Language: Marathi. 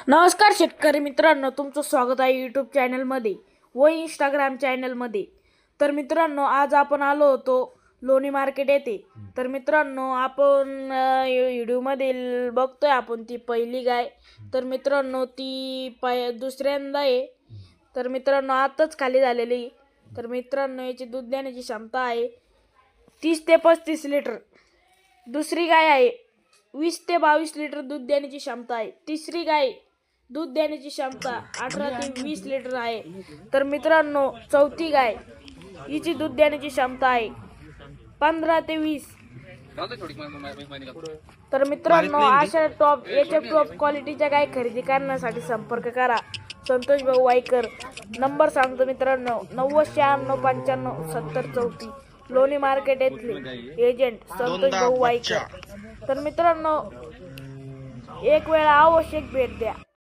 नमस्कार शेतकरी मित्रांनो, तुमचं स्वागत आहे यूट्यूब चॅनलमध्ये व इंस्टाग्राम चॅनलमध्ये. तर मित्रांनो, आज आपण आलो होतो लोणी मार्केट येथे. तर मित्रांनो, आपण व्हिडिओमध्ये बघतोय आपण ती पहिली गाय. तर मित्रांनो, ती दुसऱ्यांदा आहे. तर मित्रांनो, आताच खाली झालेली. तर मित्रांनो, याची दूध देण्याची क्षमता आहे 30 ते 35 लिटर. दुसरी गाय आहे 20 ते 22 लिटर दूध देण्याची क्षमता आहे. तिसरी गाय दूध देण्याची क्षमता 18 ते 20 लिटर आहे. तर मित्रांनो, चौथी गाय हिची दूध देण्याची क्षमता आहे 15 ते 20. तर मित्रांनो, अशा टॉप क्वालिटीच्या गाय खरेदी करण्यासाठी संपर्क करा संतोष भाऊ वाईकर. नंबर सांगतो मित्रांनो, 9096957034. लोणी मार्केट येथले एजंट संतोष भाऊ वाईकर. तर मित्रांनो, एक वेळा आवश्यक भेट द्या.